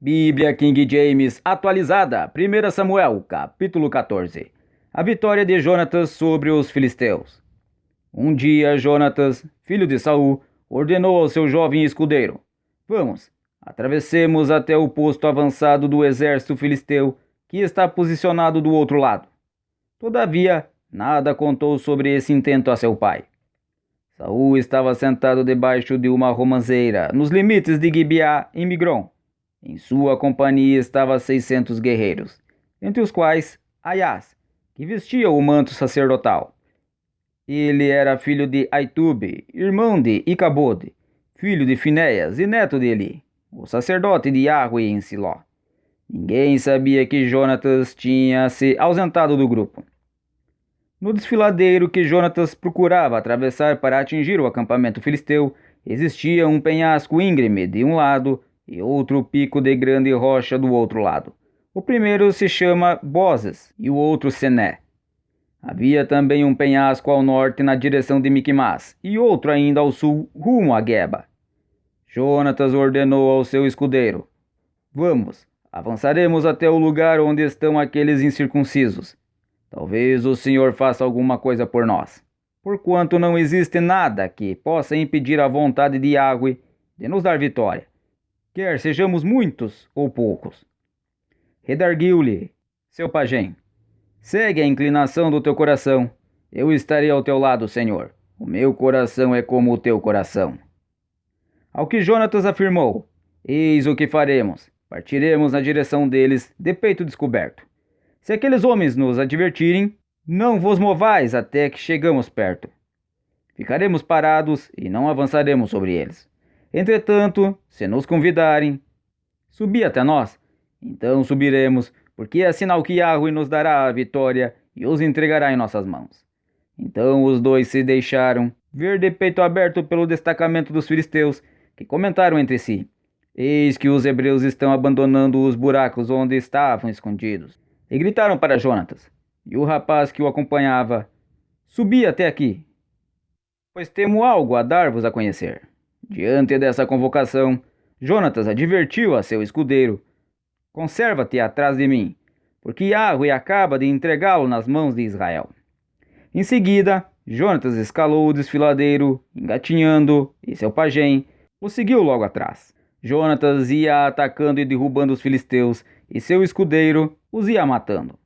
Bíblia King James atualizada, 1 Samuel, capítulo 14. A vitória de Jonatas sobre os filisteus. Um dia Jonatas, filho de Saul, ordenou ao seu jovem escudeiro: Vamos, atravessemos até o posto avançado do exército filisteu, que está posicionado do outro lado. Todavia, nada contou sobre esse intento a seu pai. Saul estava sentado debaixo de uma romanceira, nos limites de Gibeá, em Migron. Em sua companhia estavam 600 guerreiros, entre os quais Aias, que vestia o manto sacerdotal. Ele era filho de Aitube, irmão de Icabode, filho de Finéias e neto de Eli, o sacerdote de Yahweh em Siló. Ninguém sabia que Jonatas tinha se ausentado do grupo. No desfiladeiro que Jonatas procurava atravessar para atingir o acampamento filisteu, existia um penhasco íngreme de um lado e outro pico de grande rocha do outro lado. O primeiro se chama Bozes e o outro Sené. Havia também um penhasco ao norte na direção de Miquimás e outro ainda ao sul rumo a Geba. Jonatas ordenou ao seu escudeiro: Vamos, avançaremos até o lugar onde estão aqueles incircuncisos. Talvez o Senhor faça alguma coisa por nós, porquanto não existe nada que possa impedir a vontade de Yahweh de nos dar vitória, quer sejamos muitos ou poucos. Redarguiu-lhe seu pajem: Segue a inclinação do teu coração, eu estarei ao teu lado, Senhor. O meu coração é como o teu coração. Ao que Jonatas afirmou: Eis o que faremos, partiremos na direção deles de peito descoberto. Se aqueles homens nos advertirem, não vos movais até que chegamos perto. Ficaremos parados e não avançaremos sobre eles. Entretanto, se nos convidarem, subi até nós, então subiremos, porque é sinal que Yahweh nos dará a vitória e os entregará em nossas mãos. Então os dois se deixaram ver de peito aberto pelo destacamento dos filisteus, que comentaram entre si: Eis que os hebreus estão abandonando os buracos onde estavam escondidos. E gritaram para Jonatas e o rapaz que o acompanhava: Subi até aqui, pois temo algo a dar-vos a conhecer. Diante dessa convocação, Jonatas advertiu a seu escudeiro: Conserva-te atrás de mim, porque Yahweh acaba de entregá-lo nas mãos de Israel. Em seguida, Jonatas escalou o desfiladeiro, engatinhando, e seu pajem o seguiu logo atrás. Jonatas ia atacando e derrubando os filisteus, e seu escudeiro os ia matando.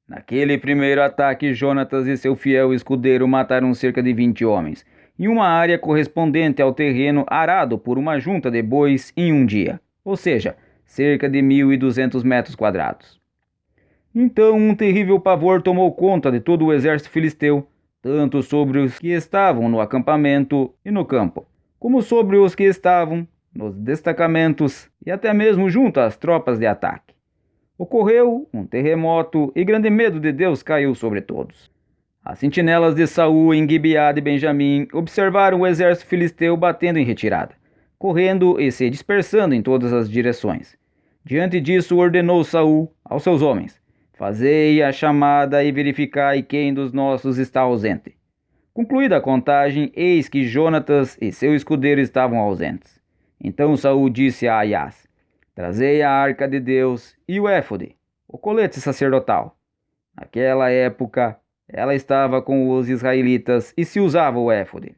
Naquele primeiro ataque, Jonatas e seu fiel escudeiro mataram cerca de 20 homens, em uma área correspondente ao terreno arado por uma junta de bois em um dia, ou seja, cerca de 1.200 metros quadrados. Então um terrível pavor tomou conta de todo o exército filisteu, tanto sobre os que estavam no acampamento e no campo, como sobre os que estavam nos destacamentos e até mesmo junto às tropas de ataque. Ocorreu um terremoto e grande medo de Deus caiu sobre todos. As sentinelas de Saul em Gibeá de Benjamim observaram o exército filisteu batendo em retirada, correndo e se dispersando em todas as direções. Diante disso ordenou Saul aos seus homens: Fazei a chamada e verificai quem dos nossos está ausente. Concluída a contagem, eis que Jonatas e seu escudeiro estavam ausentes. Então Saul disse a Aias: Trazei a arca de Deus e o éfode, o colete sacerdotal. Naquela época, ela estava com os israelitas e se usava o éfode.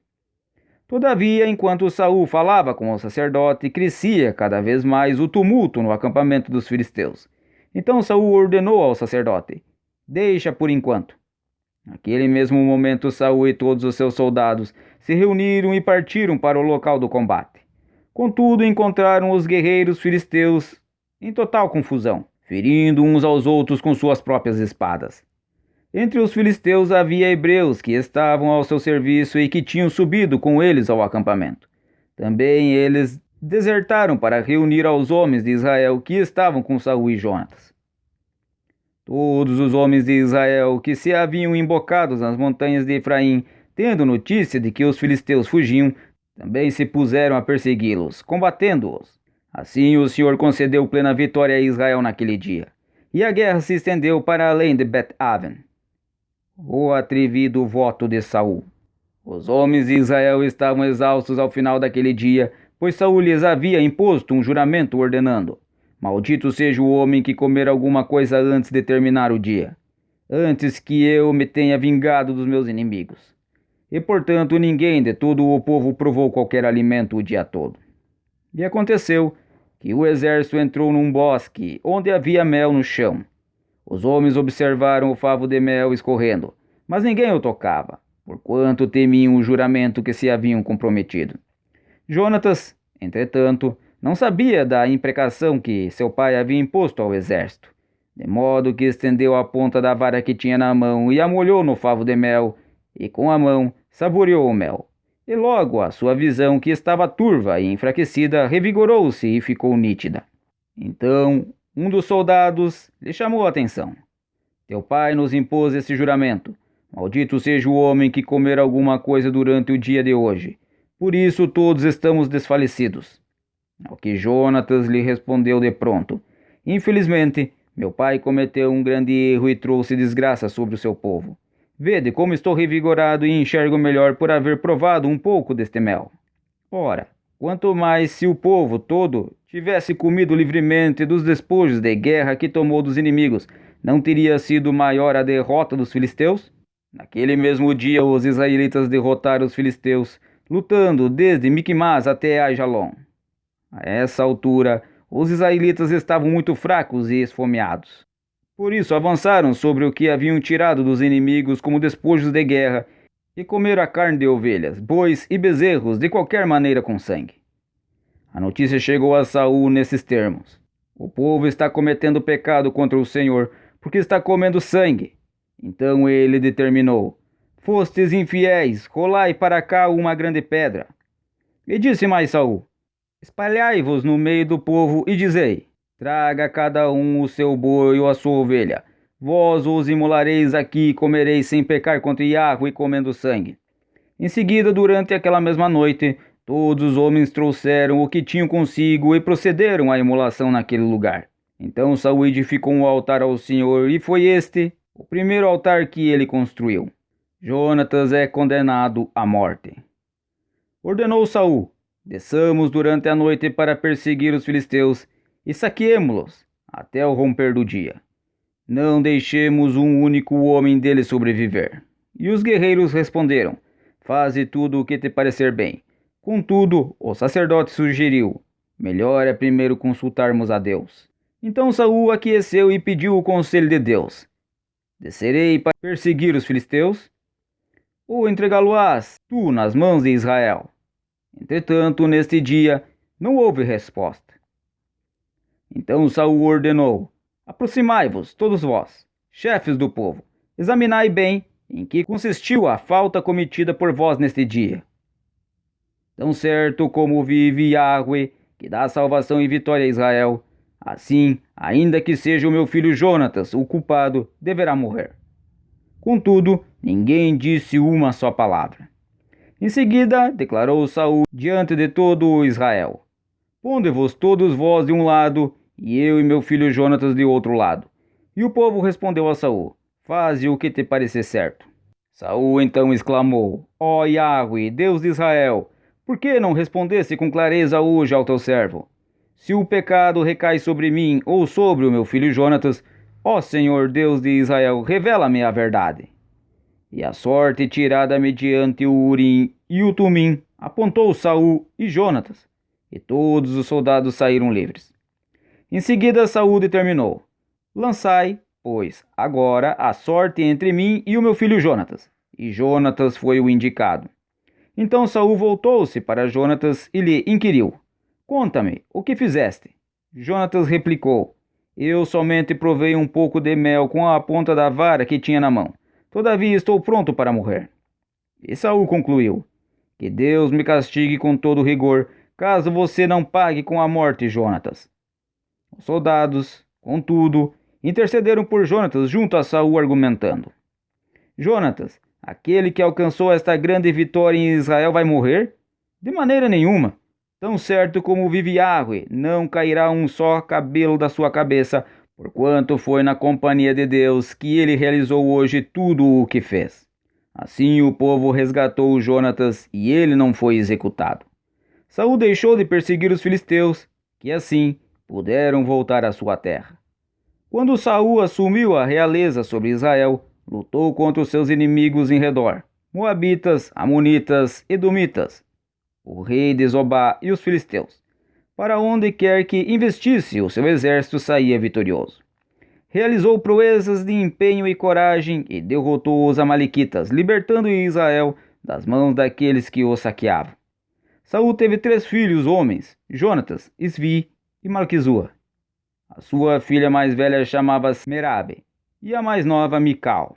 Todavia, enquanto Saul falava com o sacerdote, crescia cada vez mais o tumulto no acampamento dos filisteus. Então Saul ordenou ao sacerdote: Deixa por enquanto. Naquele mesmo momento, Saul e todos os seus soldados se reuniram e partiram para o local do combate. Contudo, encontraram os guerreiros filisteus em total confusão, ferindo uns aos outros com suas próprias espadas. Entre os filisteus havia hebreus que estavam ao seu serviço e que tinham subido com eles ao acampamento. Também eles desertaram para reunir aos homens de Israel que estavam com Saul e Jonatas. Todos os homens de Israel que se haviam embocados nas montanhas de Efraim, tendo notícia de que os filisteus fugiam, também se puseram a persegui-los, combatendo-os. Assim o Senhor concedeu plena vitória a Israel naquele dia, e a guerra se estendeu para além de Bet-Aven. O atrevido voto de Saul. Os homens de Israel estavam exaustos ao final daquele dia, pois Saul lhes havia imposto um juramento ordenando: Maldito seja o homem que comer alguma coisa antes de terminar o dia, antes que eu me tenha vingado dos meus inimigos. E portanto ninguém de todo o povo provou qualquer alimento o dia todo. E aconteceu que o exército entrou num bosque onde havia mel no chão. Os homens observaram o favo de mel escorrendo, mas ninguém o tocava, porquanto temiam o juramento que se haviam comprometido. Jonatas, entretanto, não sabia da imprecação que seu pai havia imposto ao exército, de modo que estendeu a ponta da vara que tinha na mão e a molhou no favo de mel, e com a mão saboreou o mel. E logo a sua visão, que estava turva e enfraquecida, revigorou-se e ficou nítida. Então um dos soldados lhe chamou a atenção. Teu pai nos impôs esse juramento. Maldito seja o homem que comer alguma coisa durante o dia de hoje. Por isso todos estamos desfalecidos. Ao que Jonatas lhe respondeu de pronto: Infelizmente, meu pai cometeu um grande erro e trouxe desgraça sobre o seu povo. Vede como estou revigorado e enxergo melhor por haver provado um pouco deste mel. Ora, quanto mais se o povo todo tivesse comido livremente dos despojos de guerra que tomou dos inimigos, não teria sido maior a derrota dos filisteus? Naquele mesmo dia os israelitas derrotaram os filisteus, lutando desde Micmas até Aijalon. A essa altura, os israelitas estavam muito fracos e esfomeados. Por isso avançaram sobre o que haviam tirado dos inimigos como despojos de guerra e comeram a carne de ovelhas, bois e bezerros de qualquer maneira com sangue. A notícia chegou a Saul nesses termos: O povo está cometendo pecado contra o Senhor, porque está comendo sangue. Então ele determinou: Fostes infiéis, rolai para cá uma grande pedra. E disse mais Saul: Espalhai-vos no meio do povo e dizei: Traga cada um o seu boi ou a sua ovelha. Vós os imolareis aqui e comereis sem pecar contra Yahweh e comendo sangue. Em seguida, durante aquela mesma noite, todos os homens trouxeram o que tinham consigo e procederam à imolação naquele lugar. Então Saul edificou um altar ao Senhor, e foi este o primeiro altar que ele construiu. Jonatas é condenado à morte. Ordenou Saul: Desçamos durante a noite para perseguir os filisteus e saqueemo-los até o romper do dia. Não deixemos um único homem deles sobreviver. E os guerreiros responderam: Faze tudo o que te parecer bem. Contudo, o sacerdote sugeriu: Melhor é primeiro consultarmos a Deus. Então Saul aqueceu e pediu o conselho de Deus: Descerei para perseguir os filisteus? Ou entregá-lo-ás tu nas mãos de Israel? Entretanto, neste dia, não houve resposta. Então Saul ordenou: Aproximai-vos, todos vós, chefes do povo, examinai bem em que consistiu a falta cometida por vós neste dia. Tão certo como vive Yahweh, que dá salvação e vitória a Israel, assim, ainda que seja o meu filho Jonatas o culpado, deverá morrer. Contudo, ninguém disse uma só palavra. Em seguida, declarou Saul diante de todo o Israel: Ponde-vos todos vós de um lado, e eu e meu filho Jonatas de outro lado. E o povo respondeu a Saul: Faze o que te parecer certo. Saul então exclamou: Ó Yahweh, Deus de Israel, por que não respondesse com clareza hoje ao teu servo? Se o pecado recai sobre mim ou sobre o meu filho Jonatas, ó Senhor Deus de Israel, revela-me a verdade. E a sorte tirada mediante o Urim e o Tumim apontou Saul e Jonatas, e todos os soldados saíram livres. Em seguida Saul determinou: Lançai, pois, agora a sorte entre mim e o meu filho Jonatas. E Jonatas foi o indicado. Então Saul voltou-se para Jonatas e lhe inquiriu: Conta-me, o que fizeste? Jonatas replicou: Eu somente provei um pouco de mel com a ponta da vara que tinha na mão. Todavia estou pronto para morrer. E Saul concluiu: Que Deus me castigue com todo rigor, caso você não pague com a morte, Jonatas. Os soldados, contudo, intercederam por Jonatas junto a Saul, argumentando: Jonatas, aquele que alcançou esta grande vitória em Israel vai morrer? De maneira nenhuma. Tão certo como vive Yahweh, não cairá um só cabelo da sua cabeça, porquanto foi na companhia de Deus que ele realizou hoje tudo o que fez. Assim o povo resgatou Jonatas e ele não foi executado. Saul deixou de perseguir os filisteus, que assim puderam voltar à sua terra. Quando Saul assumiu a realeza sobre Israel, lutou contra os seus inimigos em redor, Moabitas, Amonitas, Edomitas, o rei de Zobá e os filisteus. Para onde quer que investisse, o seu exército saía vitorioso. Realizou proezas de empenho e coragem e derrotou os amalequitas, libertando Israel das mãos daqueles que o saqueavam. Saul teve 3 filhos homens, Jonatas, Isvi e Malquizua. A sua filha mais velha chamava-se Merabe e a mais nova Mical.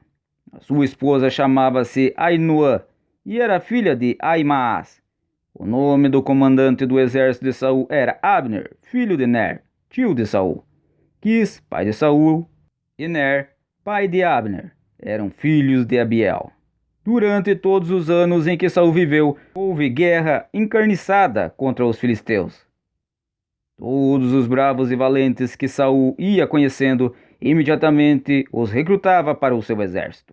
A sua esposa chamava-se Ainuã e era filha de Aimaas. O nome do comandante do exército de Saul era Abner, filho de Ner, tio de Saul. Quis, pai de Saul, e Ner, pai de Abner, eram filhos de Abiel. Durante todos os anos em que Saul viveu, houve guerra encarniçada contra os filisteus. Todos os bravos e valentes que Saul ia conhecendo, imediatamente os recrutava para o seu exército.